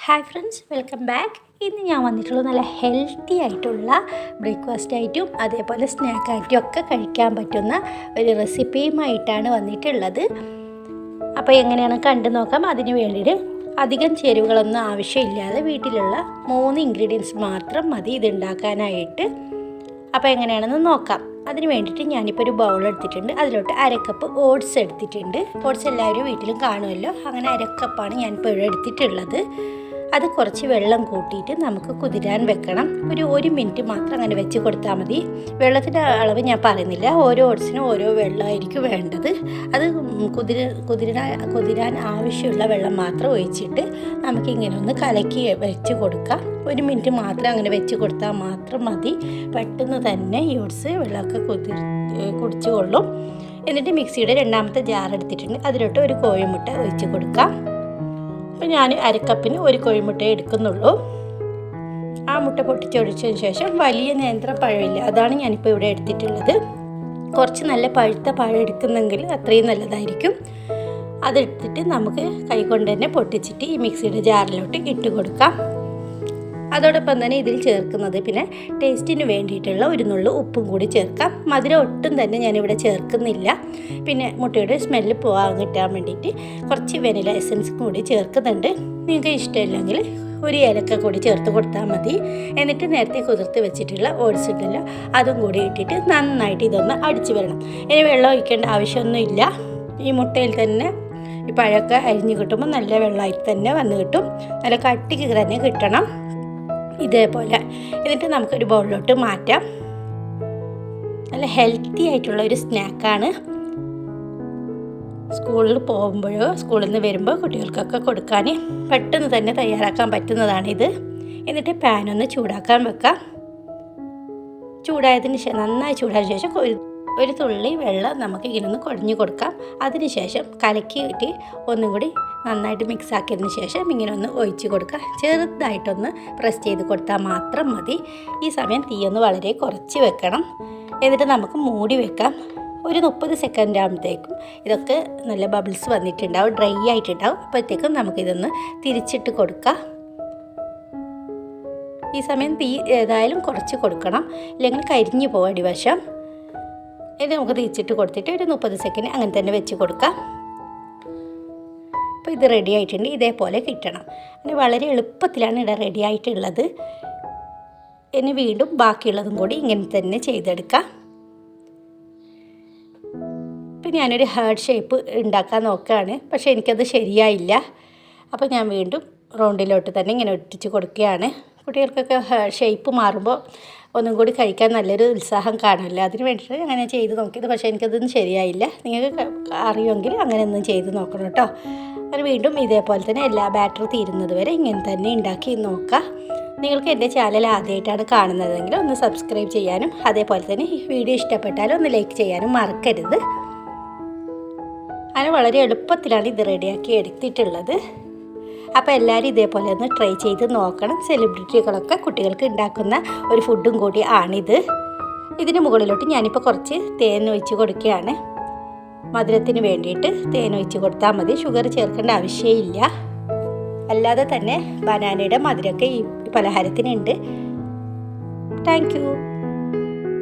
Hi friends, welcome back. ഇന്ന് ഞാൻ വന്നിട്ടുള്ളത് നല്ല ഹെൽത്തി ആയിട്ടുള്ള ബ്രേക്ക്ഫാസ്റ്റ് ആയിട്ടും അതേപോലെ സ്നാക്ക് ആയിട്ടും ഒക്കെ കഴിക്കാൻ പറ്റുന്ന ഒരു റെസിപ്പിയുമായിട്ടാണ് വന്നിട്ടുള്ളത്. അപ്പോൾ എങ്ങനെയാണ് കണ്ടു നോക്കാം. അതിന് വേണ്ടിയിട്ട് അധികം ചേരുവകളൊന്നും ആവശ്യമില്ലാതെ വീട്ടിലുള്ള 3 ഇൻഗ്രീഡിയൻസ് മാത്രം മതി ഇതുണ്ടാക്കാനായിട്ട്. അപ്പോൾ എങ്ങനെയാണെന്ന് നോക്കാം. അതിന് വേണ്ടിയിട്ട് ഞാനിപ്പോൾ ഒരു ബൗൾ എടുത്തിട്ടുണ്ട്. അതിലോട്ട് 1/2 കപ്പ് ഓട്സ് എടുത്തിട്ടുണ്ട്. ഓട്സ് എല്ലാവരും വീട്ടിലും കാണുമല്ലോ. അങ്ങനെ 1/2 കപ്പാണ് ഞാനിപ്പോൾ ഇവിടെ എടുത്തിട്ടുള്ളത്. അത് കുറച്ച് വെള്ളം കൂട്ടിയിട്ട് നമുക്ക് കുതിരാൻ വെക്കണം. ഒരു 1 മിനിറ്റ് മാത്രം അങ്ങനെ വെച്ച് കൊടുത്താൽ മതി. വെള്ളത്തിൻ്റെ അളവ് ഞാൻ പറയുന്നില്ല, ഓരോ ഓട്സിനും ഓരോ വെള്ളമായിരിക്കും വേണ്ടത്. അത് കുതിരാൻ ആവശ്യമുള്ള വെള്ളം മാത്രം ഒഴിച്ചിട്ട് നമുക്കിങ്ങനെ ഒന്ന് കലക്കി വെച്ച് കൊടുക്കാം. 1 മിനിറ്റ് മാത്രം അങ്ങനെ വെച്ച് കൊടുത്താൽ മാത്രം മതി. പെട്ടെന്ന് തന്നെ ഈ ഓട്സ് വെള്ളമൊക്കെ കുടിച്ചു കൊള്ളും. എന്നിട്ട് മിക്സിയുടെ 2ാമത്തെ ജാർ എടുത്തിട്ടുണ്ട്. അതിലോട്ട് ഒരു കോഴിമുട്ട ഒഴിച്ച് കൊടുക്കാം. അപ്പോൾ ഞാൻ 1/2 കപ്പിന് ഒരു കോഴിമുട്ടയെ എടുക്കുന്നുള്ളൂ. ആ മുട്ട പൊട്ടിച്ചൊഴിച്ചതിന് ശേഷം വലിയ നേന്ത്രപ്പഴമില്ല, അതാണ് ഞാനിപ്പോൾ ഇവിടെ എടുത്തിട്ടുള്ളത്. കുറച്ച് നല്ല പഴുത്ത പഴം എടുക്കുന്നെങ്കിൽ അത്രയും നല്ലതായിരിക്കും. അതെടുത്തിട്ട് നമുക്ക് കൈകൊണ്ട് തന്നെ പൊട്ടിച്ചിട്ട് ഈ മിക്സിയുടെ ജാറിലോട്ട് ഇട്ട് കൊടുക്കാം. അതോടൊപ്പം തന്നെ ഇതിൽ ചേർക്കുന്നത് പിന്നെ ടേസ്റ്റിന് വേണ്ടിയിട്ടുള്ള ഒരു നുള്ളു ഉപ്പും കൂടി ചേർക്കാം. മധുരം ഒട്ടും തന്നെ ഞാനിവിടെ ചേർക്കുന്നില്ല. പിന്നെ മുട്ടയുടെ സ്മെല്ല് പോകാൻ കിട്ടാൻ വേണ്ടിയിട്ട് കുറച്ച് വെനില എസൻസ് കൂടി ചേർക്കുന്നുണ്ട്. നിങ്ങൾക്ക് ഇഷ്ടമില്ലെങ്കിൽ ഒരു ഏലക്ക കൂടി ചേർത്ത് കൊടുത്താൽ മതി. എന്നിട്ട് നേരത്തെ കുതിർത്ത് വെച്ചിട്ടുള്ള ഓട്സ് ഉണ്ടല്ലോ, അതും കൂടി ഇട്ടിട്ട് നന്നായിട്ട് ഇതൊന്ന് അടിച്ച് വരണം. ഇനി വെള്ളം ഒഴിക്കേണ്ട ആവശ്യമൊന്നുമില്ല. ഈ മുട്ടയിൽ തന്നെ ഈ പഴമൊക്കെ അരിഞ്ഞ് കിട്ടുമ്പോൾ നല്ല വെള്ളമായിട്ട് തന്നെ വന്ന് കിട്ടും. നല്ല കട്ടിക്ക് തന്നെ കിട്ടണം ഇതേപോലെ. എന്നിട്ട് നമുക്കൊരു ബൗളിലോട്ട് മാറ്റാം. നല്ല ഹെൽത്തി ആയിട്ടുള്ള ഒരു സ്നാക്കാണ്. സ്കൂളിൽ പോകുമ്പോഴോ സ്കൂളിൽ നിന്ന് വരുമ്പോൾ കുട്ടികൾക്കൊക്കെ കൊടുക്കാൻ പെട്ടെന്ന് തന്നെ തയ്യാറാക്കാൻ പറ്റുന്നതാണിത്. എന്നിട്ട് പാനൊന്ന് ചൂടാക്കാൻ വെക്കാം. ചൂടായതിന് ശേഷം നന്നായി ചൂടായതിനു ശേഷം ഒരു തുള്ളി വെള്ളം നമുക്ക് ഇങ്ങനെ ഒന്ന് കുഴഞ്ഞു കൊടുക്കാം. അതിനുശേഷം കലക്കി കിട്ടി ഒന്നും കൂടി നന്നായിട്ട് മിക്സ് ആക്കിയതിന് ശേഷം ഇങ്ങനെ ഒന്ന് ഒഴിച്ച് കൊടുക്കുക. ചെറുതായിട്ടൊന്ന് പ്രസ് ചെയ്ത് കൊടുത്താൽ മാത്രം മതി. ഈ സമയം തീയൊന്ന് വളരെ കുറച്ച് വെക്കണം. എന്നിട്ട് നമുക്ക് മൂടി വെക്കാം. ഒരു 30 സെക്കൻഡ് ആകുമ്പോഴത്തേക്കും ഇതൊക്കെ നല്ല ബബിൾസ് വന്നിട്ടുണ്ടാവും, ഡ്രൈ ആയിട്ടുണ്ടാവും. അപ്പോഴത്തേക്കും നമുക്കിതൊന്ന് തിരിച്ചിട്ട് കൊടുക്കാം. ഈ സമയം തീ ഏതായാലും കുറച്ച് കൊടുക്കണം, ഇല്ലെങ്കിൽ കരിഞ്ഞു പോകും അടിവശം. ഇത് നമുക്ക് തിരിച്ചിട്ട് കൊടുത്തിട്ട് ഒരു 30 സെക്കൻഡ് അങ്ങനെ തന്നെ വെച്ച് കൊടുക്കാം. അപ്പോൾ ഇത് റെഡി ആയിട്ടുണ്ട്. ഇതേപോലെ കിട്ടണം. അങ്ങനെ വളരെ എളുപ്പത്തിലാണ് ഇവിടെ റെഡി ആയിട്ടുള്ളത്. ഇനി വീണ്ടും ബാക്കിയുള്ളതും കൂടി ഇങ്ങനെ തന്നെ ചെയ്തെടുക്കാം. ഇപ്പം ഞാനൊരു ഹാർട്ട് ഷേപ്പ് ഉണ്ടാക്കാൻ നോക്കുകയാണ്, പക്ഷേ എനിക്കത് ശരിയായില്ല. അപ്പോൾ ഞാൻ വീണ്ടും റൗണ്ടിലോട്ട് തന്നെ ഇങ്ങനെ ഒട്ടിച്ച് കൊടുക്കുകയാണ്. കുട്ടികൾക്കൊക്കെ ഷേപ്പ് മാറുമ്പോൾ ഒന്നും കൂടി കഴിക്കാൻ നല്ലൊരു ഉത്സാഹം കാണുമല്ലോ, അതിന് വേണ്ടിയിട്ട് അങ്ങനെ ചെയ്ത് നോക്കിയത്. പക്ഷേ എനിക്കതൊന്നും ശരിയായില്ല. നിങ്ങൾക്ക് അറിയുമെങ്കിൽ അങ്ങനെ ഒന്നും ചെയ്ത് നോക്കണം കേട്ടോ. അങ്ങനെ വീണ്ടും ഇതേപോലെ തന്നെ എല്ലാ ബാറ്റർ തീരുന്നത് വരെ ഇങ്ങനെ തന്നെ ഉണ്ടാക്കി നോക്കാം. നിങ്ങൾക്ക് എൻ്റെ ചാനൽ ആദ്യമായിട്ടാണ് കാണുന്നതെങ്കിൽ ഒന്ന് സബ്സ്ക്രൈബ് ചെയ്യാനും അതേപോലെ തന്നെ ഈ വീഡിയോ ഇഷ്ടപ്പെട്ടാലും ഒന്ന് ലൈക്ക് ചെയ്യാനും മറക്കരുത്. അങ്ങനെ വളരെ എളുപ്പത്തിലാണ് ഇത് റെഡിയാക്കി എടുത്തിട്ടുള്ളത്. അപ്പോൾ എല്ലാവരും ഇതേപോലെ ഒന്ന് ട്രൈ ചെയ്ത് നോക്കണം. സെലിബ്രിറ്റികളൊക്കെ കുട്ടികൾക്ക് ഉണ്ടാക്കുന്ന ഒരു ഫുഡും കൂടി ആണിത്. ഇതിന് മുകളിലോട്ട് ഞാനിപ്പോൾ കുറച്ച് തേൻ ഒഴിച്ച് കൊടുക്കുകയാണ്. മധുരത്തിന് വേണ്ടിയിട്ട് തേൻ ഒഴിച്ച് കൊടുത്താൽ മതി, ഷുഗർ ചേർക്കേണ്ട ആവശ്യമില്ല. അല്ലാതെ തന്നെ ബനാനയുടെ മധുരമൊക്കെ ഈ പലഹാരത്തിനുണ്ട്. Thank you.